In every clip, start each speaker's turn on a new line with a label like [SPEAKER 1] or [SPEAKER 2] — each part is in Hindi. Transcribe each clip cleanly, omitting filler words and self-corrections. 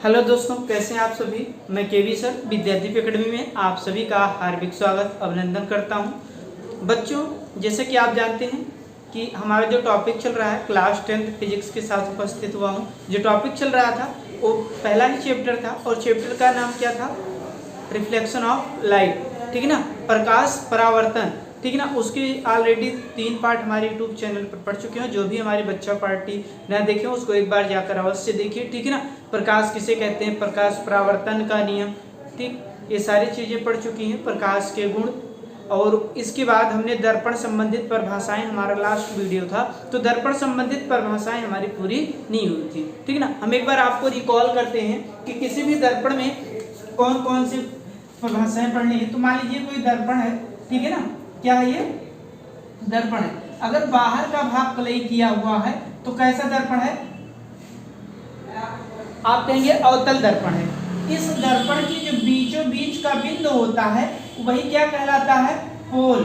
[SPEAKER 1] हेलो दोस्तों, कैसे हैं आप सभी। मैं केवी सर विद्यादीप एकेडमी में आप सभी का हार्दिक स्वागत अभिनंदन करता हूं। बच्चों, जैसे कि आप जानते हैं कि हमारा जो टॉपिक चल रहा है क्लास 10th फिजिक्स के साथ उपस्थित हुआ हूं। जो टॉपिक चल रहा था वो पहला ही चैप्टर था और चैप्टर का नाम क्या था, रिफ्लेक्शन ऑफ लाइट। ठीक है ना, प्रकाश परावर्तन। ठीक है ना, उसके ऑलरेडी 3 पार्ट हमारे यूट्यूब चैनल पर पढ़ चुके हैं। जो भी हमारी बच्चा पार्टी न देखे उसको एक बार जाकर अवश्य देखिए। ठीक है ना, प्रकाश किसे कहते हैं, प्रकाश परावर्तन का नियम, ठीक, ये सारी चीज़ें पढ़ चुकी हैं, प्रकाश के गुण। और इसके बाद हमने दर्पण संबंधित परिभाषाएं, हमारा लास्ट वीडियो था, तो दर्पण संबंधित परिभाषाएं हमारी पूरी नहीं हुई थी। ठीक है ना, हम एक बार आपको रिकॉल करते हैं कि किसी भी दर्पण में कौन कौन से परिभाषाएं पढ़नी है। तो मान लीजिए कोई दर्पण है, ठीक है ना, क्या है ये दर्पण है। अगर बाहर का भाग क्लई किया हुआ है तो कैसा दर्पण है, आप कहेंगे अवतल दर्पण है। इस दर्पण की जो बीचों बीच का बिंदु होता है वही क्या कहलाता है, पोल,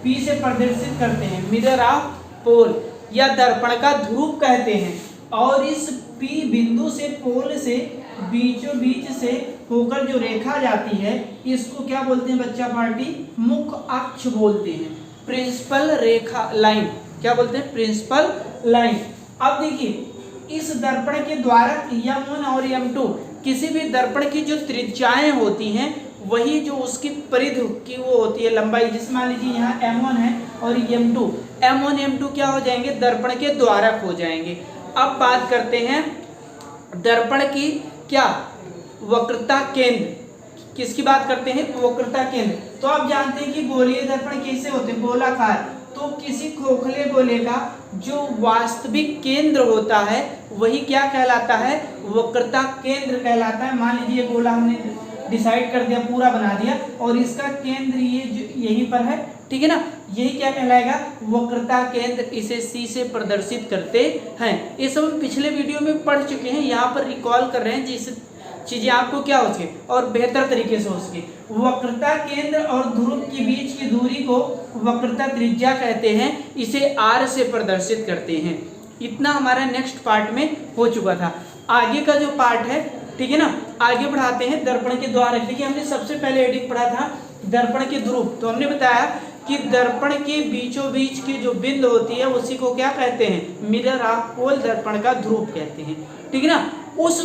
[SPEAKER 1] पी से प्रदर्शित करते हैं, मिरर ऑफ पोल, या दर्पण का ध्रुव कहते हैं। और इस पी बिंदु से पोल से बीचों बीच से होकर जो रेखा जाती है इसको क्या बोलते हैं बच्चा पार्टी, मुख्य अक्ष बोलते हैं, प्रिंसिपल रेखा लाइन, क्या बोलते हैं, प्रिंसिपल लाइन। अब देखिए, इस दर्पण के द्वारक M1 और M2, किसी भी दर्पण की जो त्रिज्याएं होती हैं वही जो उसकी परिधि की वो होती है लंबाई। जिस मान लीजिए यहाँ M1 है और M2, M1 M2 क्या हो जाएंगे, दर्पण के द्वारक हो जाएंगे। अब बात करते हैं दर्पण की क्या, वक्रता केंद्र, किसकी बात करते हैं, वक्रता केंद्र। तो आप जानते हैं कि गोलीय दर्पण कैसे होते हैं, गोलाकार। तो किसी खोखले गोले का जो वास्तविक केंद्र होता है वही क्या कहलाता है, वक्रता केंद्र कहलाता है। मान लीजिए गोला हमने डिसाइड कर दिया, पूरा बना दिया, और इसका केंद्र ये यहीं पर है, ठीक है ना, यही क्या कहलाएगा, वक्रता केंद्र। इसे सी से प्रदर्शित करते हैं। ये सब हम पिछले वीडियो में पढ़ चुके हैं, यहाँ पर रिकॉल कर रहे हैं जिससे चीजें आपको क्या हो सके और बेहतर तरीके से हो सके। वक्रता केंद्र और ध्रुव के बीच की दूरी को वक्रता त्रिज्या कहते हैं, इसे आर से प्रदर्शित करते हैं। इतना हमारा नेक्स्ट पार्ट में हो चुका था। आगे का जो पार्ट है, ठीक है ना, आगे बढ़ाते हैं दर्पण के द्वारक। देखिए, हमने सबसे पहले हेडिंग पढ़ा था दर्पण के ध्रुव। तो हमने बताया कि दर्पण के बीचों बीच की जो बिंदु होती है उसी को क्या कहते हैं, मिरर ऑफ पोल, दर्पण का ध्रुव कहते हैं। ठीक है ना, उस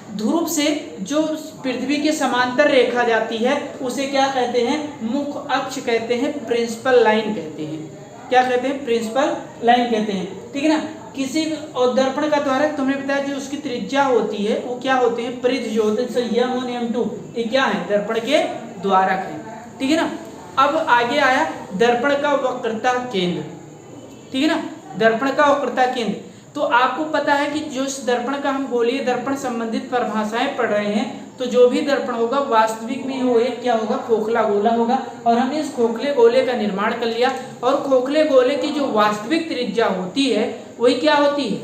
[SPEAKER 1] ध्रुव से जो पृथ्वी के समांतर रेखा जाती है उसे क्या कहते हैं, मुख्य अक्ष कहते हैं, प्रिंसिपल लाइन कहते हैं। क्या कहते हैं, प्रिंसिपल लाइन कहते हैं। ठीक है ना, किसी और दर्पण का द्वारक तुमने बताया जो उसकी त्रिज्या होती है वो क्या होते हैं, परिधि जो होते हैं। M1 M2 ये क्या है, दर्पण के द्वारक है। ठीक है ना, अब आगे आया दर्पण का वक्रता केंद्र। ठीक है ना, दर्पण का वक्रता केंद्र। तो आपको पता है कि जो इस दर्पण का हम गोलीय दर्पण संबंधित परिभाषाएं पढ़ रहे हैं, तो जो भी दर्पण होगा वास्तविक में वो एक क्या होगा, खोखला गोला होगा। और हमने इस खोखले गोले का निर्माण कर लिया, और खोखले गोले की जो वास्तविक त्रिज्या होती है वही क्या होती है,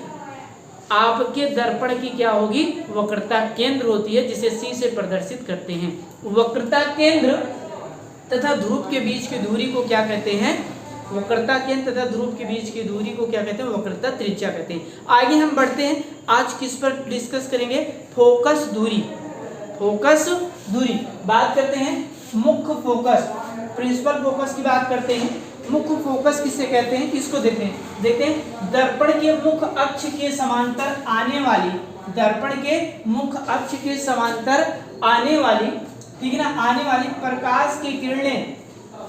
[SPEAKER 1] आपके दर्पण की क्या होगी, वक्रता केंद्र होती है, जिसे सी से प्रदर्शित करते हैं। वक्रता केंद्र तथा ध्रुव के बीच की दूरी को क्या कहते हैं, वक्रता केंद्र तथा ध्रुव के बीच की दूरी को क्या कहते हैं, वक्रता त्रिज्या कहते हैं। आगे हम बढ़ते हैं, आज किस पर डिस्कस करेंगे, फोकस दूरी। फोकस दूरी बात करते हैं, मुख्य फोकस, प्रिंसिपल फोकस की बात करते हैं। मुख्य फोकस किसे कहते हैं, इसको देखते हैं दर्पण के मुख्य अक्ष के समांतर आने वाली, दर्पण के मुख्य अक्ष के समांतर आने वाली, ठीक है ना, आने वाली प्रकाश की किरणें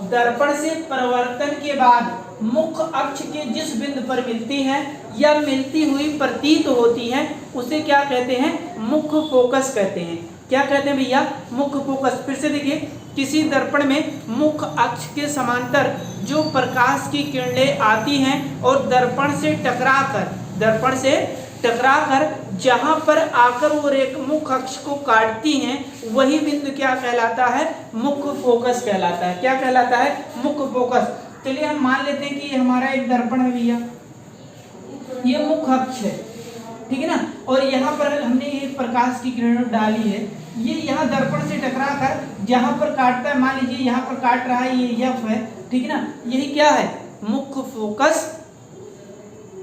[SPEAKER 1] दर्पण से परावर्तन के बाद मुख्य अक्ष के जिस बिंदु पर मिलती हैं या मिलती हुई प्रतीत होती हैं उसे क्या कहते हैं, मुख्य फोकस कहते हैं। क्या कहते हैं भैया, मुख्य फोकस। फिर से देखिए, किसी दर्पण में मुख्य अक्ष के समांतर जो प्रकाश की किरणें आती हैं और दर्पण से टकराकर जहां पर आकर वो मुख्य अक्ष को काटती हैं वही बिंदु क्या कहलाता है, मुख्य फोकस कहलाता है। क्या कहलाता है, मुख्य फोकस। चलिए हम मान लेते हैं कि ये हमारा एक दर्पण है भैया, ये मुख्य अक्ष है, ठीक है ना, और यहाँ पर हमने ये प्रकाश की किरण डाली है, ये यहाँ दर्पण से टकराकर जहां पर काटता है, मान लीजिए यहाँ पर काट रहा है, ये F है, ठीक है ना, यही क्या है, मुख्य फोकस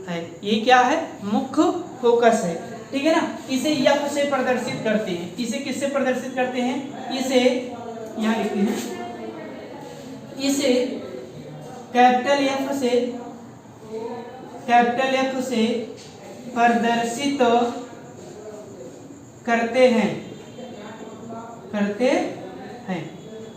[SPEAKER 1] है। ये क्या है, मुख्य फोकस है। ठीक है ना। इसे यफ से प्रदर्शित करते हैं। इसे किससे प्रदर्शित करते हैं? इसे यहाँ लिखते हैं, इसे कैपिटल एफ से प्रदर्शित करते हैं।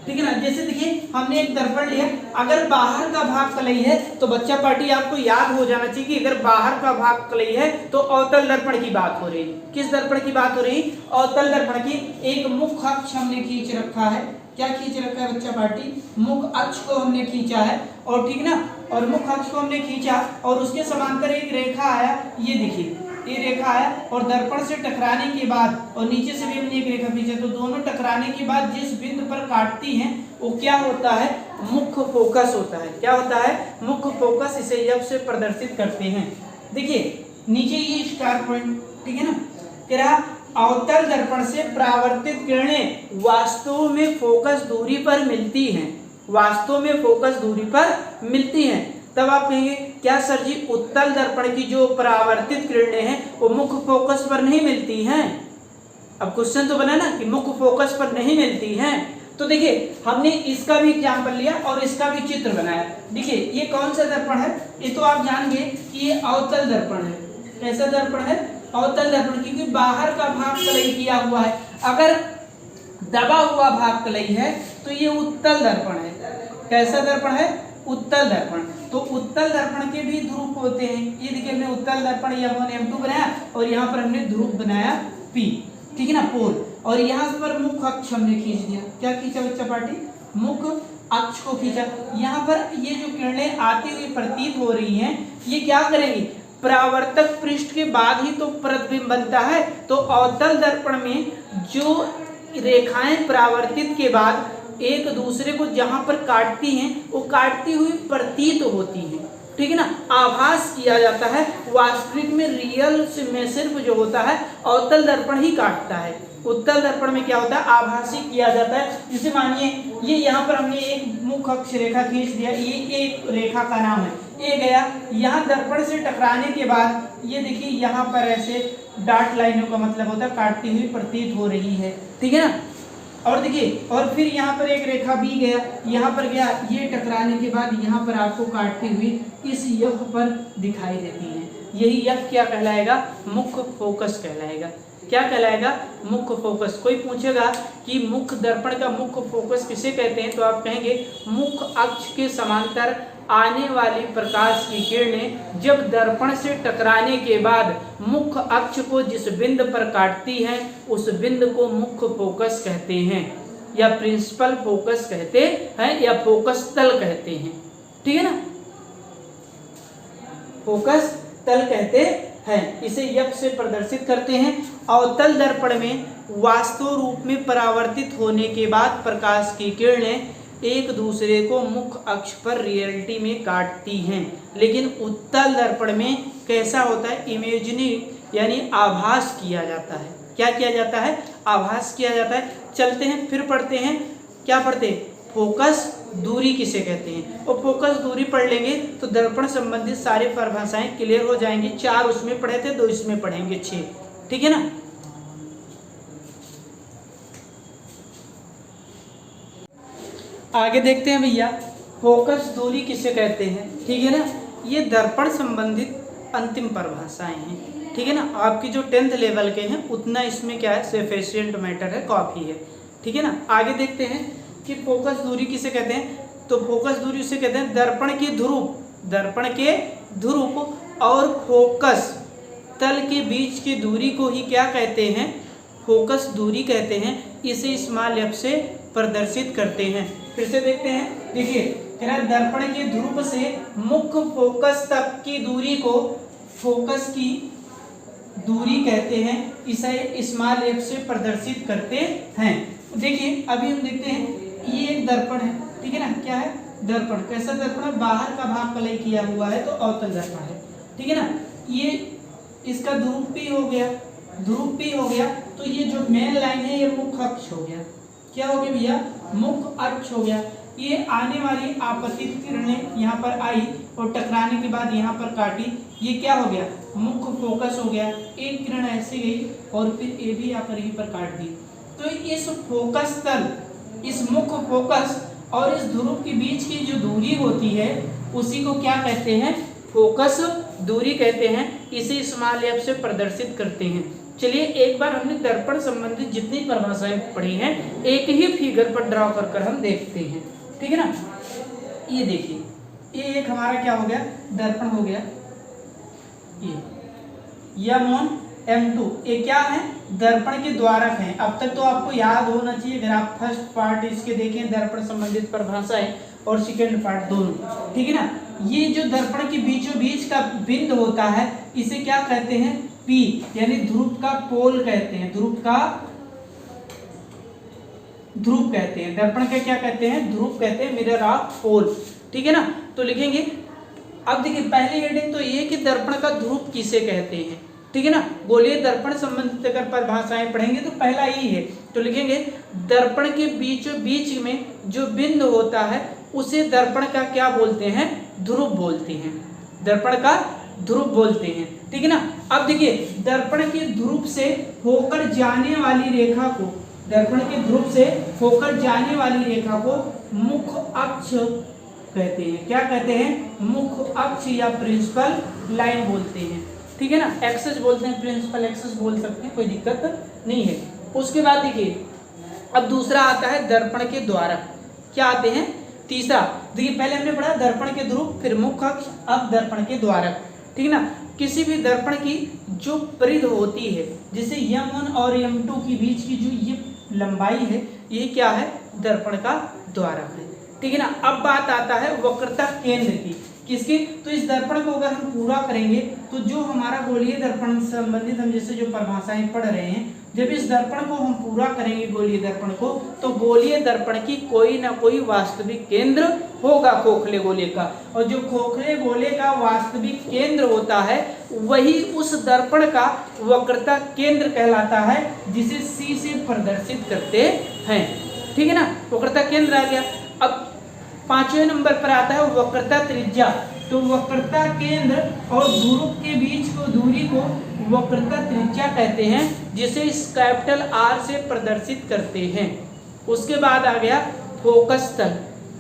[SPEAKER 1] ठीक है ना। जैसे देखिए हमने एक दर्पण लिया, अगर बाहर का भाग कलई है तो बच्चा पार्टी आपको याद हो जाना चाहिए कि अगर बाहर का भाग कलई है तो अवतल दर्पण की बात हो रही। किस दर्पण की बात हो रही? अवतल दर्पण की। एक मुख्य अक्ष हमने खींच रखा है। क्या खींच रखा है बच्चा पार्टी? मुख्य अक्ष को हमने खींचा है, और ठीक ना, और मुख्य अक्ष को हमने खींचा और उसके समांतर एक रेखा आया, ये देखिए ये रेखा है, और दर्पण से टकराने के बाद और नीचे से भी हमने एक रेखा खींचा, तो दोनों टकराने के बाद जिस बिंदु पर काटती हैं वो क्या होता है? मुख्य फोकस होता है। क्या होता है? मुख्य फोकस। इसे एफ से प्रदर्शित करते हैं। देखिए नीचे ये स्टार पॉइंट, ठीक है ना, कह रहा अवतल दर्पण से परावर्तित किरणें वास्तव में फोकस दूरी पर मिलती हैं। वास्तव में फोकस दूरी पर मिलती हैं। तब आप कहेंगे क्या सर जी उत्तल दर्पण की जो परावर्तित किरणें हैं वो मुख्य फोकस पर नहीं मिलती हैं? अब क्वेश्चन तो बना ना कि मुख्य फोकस पर नहीं मिलती हैं। तो देखिए हमने इसका भी एग्जाम्पल लिया और इसका भी चित्र बनाया। देखिए ये कौन सा दर्पण है? ये तो आप जान गए कि ये अवतल दर्पण है। कैसा दर्पण है? अवतल दर्पण, क्योंकि बाहर का भाग कलई किया हुआ है। अगर दबा हुआ भाग कलई है तो ये उत्तल दर्पण है। कैसा दर्पण है? उत्तल दर्पण। तो उत्तल दर्पण के भी ध्रुव होते हैं। ये देखिए हमने उत्तल दर्पण M1 M2 बनाया और यहाँ पर हमने ध्रुव बनाया P, ठीक है ना, पोल। और यहाँ पर मुख्य अक्ष हमने खींच दिया। क्या खींचा बच्चा पार्टी? मुख्य अक्ष को खींचा। यहाँ पर ये जो किरणें आती हुई प्रतीत हो रही हैं, ये क्या करेंगी? परावर्तक पृष्ठ के बाद ही तो प्रतिबिंब बनता है। तो अवतल दर्पण में जो रेखाएं परावर्तित के बाद एक दूसरे को जहां पर काटती हैं वो काटती हुई प्रतीत होती हैं, ठीक है ना, आभास किया जाता है। वास्तविक में रियल में सिर्फ जो होता है अवतल दर्पण ही काटता है। उत्तल दर्पण में क्या होता है? आभासी किया जाता है। जैसे मानिए ये यहाँ पर हमने एक मुख्य अक्ष रेखा खींच दिया, ये एक रेखा का नाम है, ये गया यहाँ दर्पण से टकराने के बाद ये देखिए यहाँ पर ऐसे डॉट लाइनों का मतलब होता है काटती हुई प्रतीत हो रही है, ठीक है ना। और देखिए और फिर यहाँ पर एक रेखा भी गया, यहाँ पर गया, ये टकराने के बाद यहाँ पर आपको काटती हुई इस यफ पर दिखाई देती है। यही यफ क्या कहलाएगा? मुख्य फोकस कहलाएगा। क्या कहलाएगा? मुख्य फोकस। कोई पूछेगा कि मुख्य दर्पण का मुख्य फोकस किसे कहते हैं, तो आप कहेंगे मुख्य अक्ष के समांतर आने वाली प्रकाश की किरणें जब दर्पण से टकराने के बाद मुख्य अक्ष को जिस बिंदु पर काटती हैं उस बिंदु को मुख्य फोकस कहते हैं, या प्रिंसिपल फोकस कहते हैं, या फोकस तल कहते हैं, ठीक है ना, फोकस तल कहते हैं। इसे यफ से प्रदर्शित करते हैं। अवतल दर्पण में वास्तव रूप में परावर्तित होने के बाद प्रकाश की किरणें एक दूसरे को मुख्य अक्ष पर रियलिटी में काटती हैं। लेकिन उत्तल दर्पण में कैसा होता है? इमेजिनी यानी आभास किया जाता है। क्या किया जाता है? आभास किया जाता है। चलते हैं फिर पढ़ते हैं। क्या पढ़ते हैं? फोकस दूरी किसे कहते हैं। और फोकस दूरी पढ़ लेंगे तो दर्पण संबंधित सारी परिभाषाएं क्लियर हो जाएंगी। 4 उसमें पढ़े थे, 2 इसमें पढ़ेंगे, 6, ठीक है ना। आगे देखते हैं भैया, फोकस दूरी किसे कहते हैं, ठीक है ना। ये दर्पण संबंधित अंतिम परिभाषाएं हैं, ठीक है ना। आपकी जो 10th लेवल के हैं उतना इसमें क्या है, सफिशिएंट मैटर है, काफ़ी है, ठीक है ना। आगे देखते हैं कि फोकस दूरी किसे कहते हैं। तो फोकस दूरी उसे कहते हैं दर्पण के ध्रुव और फोकस तल के बीच की दूरी को ही क्या कहते हैं? फोकस दूरी कहते हैं। इसे स्मॉल एफ से प्रदर्शित करते हैं। फिर से देखते हैं, देखिए दर्पण के ध्रुव से मुख्य फोकस तक की दूरी को फोकस की दूरी कहते हैं। इसे स्मॉल एफ से प्रदर्शित करते हैं। देखिए अभी हम देखते हैं, ये एक दर्पण है, ठीक है ना। क्या है? दर्पण। कैसा दर्पण है? बाहर का भाग कलई किया हुआ है तो अवतल दर्पण है, ठीक है ना। ये इसका ध्रुव P हो गया, तो ये जो मेन लाइन है ये मुख्य अक्ष हो गया। क्या हो गया भैया? मुख्य अक्ष हो गया। ये आने वाली आपतित किरणें यहाँ पर आई और टकराने के बाद यहाँ पर काटी, ये क्या हो गया, मुख्य फोकस हो गया। एक किरण ऐसे गई और फिर ये भी आकर यहीं पर काट दी। तो इस फोकस तल, इस मुख्य फोकस और इस ध्रुव के बीच की जो दूरी होती है उसी को क्या कहते हैं, फोकस दूरी कहते हैं। इसे स्मॉल f से प्रदर्शित करते हैं। चलिए एक बार हमने दर्पण संबंधित जितनी परिभाषाएं पढ़ी हैं एक ही फिगर पर ड्रॉ कर हम देखते हैं, ठीक है ना। ये देखिए, ये एक हमारा क्या हो गया, दर्पण हो गया। ये M1 M2 ये क्या है, दर्पण के द्वारक हैं। अब तक तो आपको याद होना चाहिए, अगर आप फर्स्ट पार्ट इसके देखें दर्पण संबंधित परिभाषाएं और सेकेंड पार्ट दोनों, ठीक है ना। ये जो दर्पण के बीचों बीच का बिंदु होता है इसे क्या कहते हैं, P, यानी ध्रुव का पोल कहते हैं। ध्रुव कहते हैं, दर्पण का क्या कहते हैं, ध्रुव कहते हैं, मिरर ऑफ पोल, ठीक है ना। तो लिखेंगे, अब देखिए पहली हेडिंग तो ये कि दर्पण का ध्रुव किसे कहते हैं, ठीक है ना। गोलीय दर्पण संबंधित अगर परिभाषाएं पढ़ेंगे तो पहला ही है, तो लिखेंगे दर्पण के बीचों बीच में जो बिंदु होता है उसे दर्पण का क्या बोलते हैं, ध्रुव बोलते हैं। दर्पण का ध्रुव बोलते हैं, ठीक है ना। अब देखिए दर्पण के ध्रुव से होकर जाने वाली रेखा को, दर्पण के ध्रुव से होकर जाने वाली रेखा को मुख्य अक्ष कहते हैं। क्या कहते हैं, मुख्य अक्ष या प्रिंसिपल लाइन बोलते हैं, ठीक है ना। एक्सेस बोलते हैं, प्रिंसिपल एक्सेस बोल सकते हैं, कोई दिक्कत नहीं है। उसके बाद देखिए अब दूसरा आता है दर्पण के द्वारक, क्या आते हैं, तीसरा। देखिए पहले हमने पढ़ा दर्पण के ध्रुव, फिर मुख्य अक्ष, अब दर्पण के द्वारक, ठीक है ना। किसी भी दर्पण की जो परिधि होती है, जैसे M1 और M2 के बीच की जो ये लंबाई है, ये क्या है, दर्पण का द्वारक है, ठीक है ना। अब बात आता है वक्रता केंद्र की, किसकी, तो इस दर्पण को अगर हम पूरा करेंगे तो जो हमारा गोलीय दर्पण संबंधित हम जैसे जो परिभाषाएं पढ़ रहे हैं, जब इस दर्पण को हम पूरा करेंगे गोलीय दर्पण को, तो गोलीय दर्पण की कोई ना कोई वास्तविक केंद्र होगा खोखले गोले का, और जो खोखले गोले का वास्तविक केंद्र होता है वही उस दर्पण का वक्रता केंद्र कहलाता है, जिसे C से प्रदर्शित करते हैं, ठीक है ना। वक्रता केंद्र आ गया। अब 5वें नंबर पर आता है वक्रता त्रिज्या। तो वक्रता केंद्र और ध्रुव के बीच को दूरी को वक्रता त्रिज्या कहते हैं, जिसे इस कैपिटल R से प्रदर्शित करते हैं। उसके बाद आ गया फोकस तल।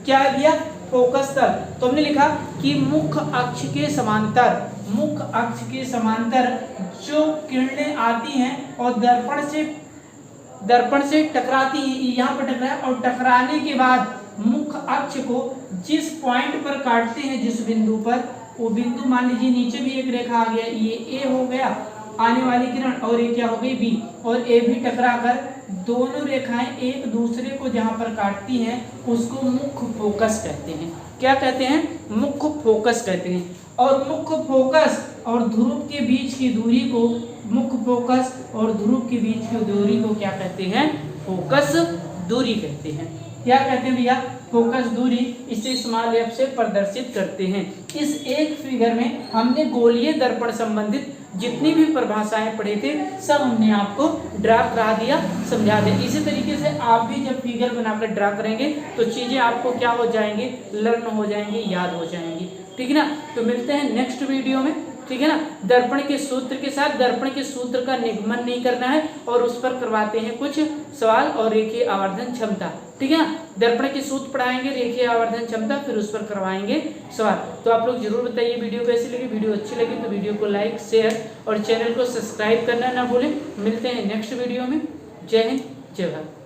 [SPEAKER 1] क्या आ गया, फोकस तल। तो हमने लिखा कि मुख्य अक्ष के समांतर, मुख्य अक्ष के समांतर जो किरणें आती हैं और दर्पण से टकराती है, यहाँ पर टकराया और टकराने के बाद मुख्य अक्ष को जिस पॉइंट पर काटते हैं, जिस बिंदु पर, वो बिंदु मान लीजिए नीचे भी एक रेखा आ गया, ये A हो गया आने वाली किरण, और ये क्या हो गई B, और A भी टकरा कर दोनों रेखाएं एक दूसरे को जहां पर काटती हैं उसको मुख्य फोकस कहते हैं। क्या कहते हैं, मुख्य फोकस कहते हैं। और मुख्य फोकस और ध्रुव के बीच की दूरी को, मुख्य फोकस और ध्रुव के बीच की दूरी को क्या कहते हैं, फोकस दूरी कहते हैं। क्या कहते हैं भैया, फोकस दूरी। इसे स्मॉल f से प्रदर्शित करते हैं। इस एक फिगर में हमने गोलीय दर्पण संबंधित जितनी भी परिभाषाएं पढ़े थे सब हमने आपको ड्रा करा दिया, समझा दिया। इसी तरीके से आप भी जब फिगर बनाकर ड्रा करेंगे तो चीजें आपको क्या हो जाएंगी, लर्न हो जाएंगी, याद हो जाएंगी, ठीक है ना। तो मिलते हैं नेक्स्ट वीडियो में, ठीक है ना। दर्पण के सूत्र के साथ, दर्पण के सूत्र का निगमन नहीं करना है और उस पर करवाते हैं कुछ सवाल और रेखीय आवर्धन क्षमता, ठीक है ना। दर्पण के सूत्र पढ़ाएंगे, रेखीय आवर्धन क्षमता, फिर उस पर करवाएंगे सवाल। तो आप लोग जरूर बताइए वीडियो कैसी लगी। वीडियो अच्छी लगी तो वीडियो को लाइक, शेयर और चैनल को सब्सक्राइब करना ना भूलें। मिलते हैं नेक्स्ट वीडियो में। जय हिंद, जय भारत।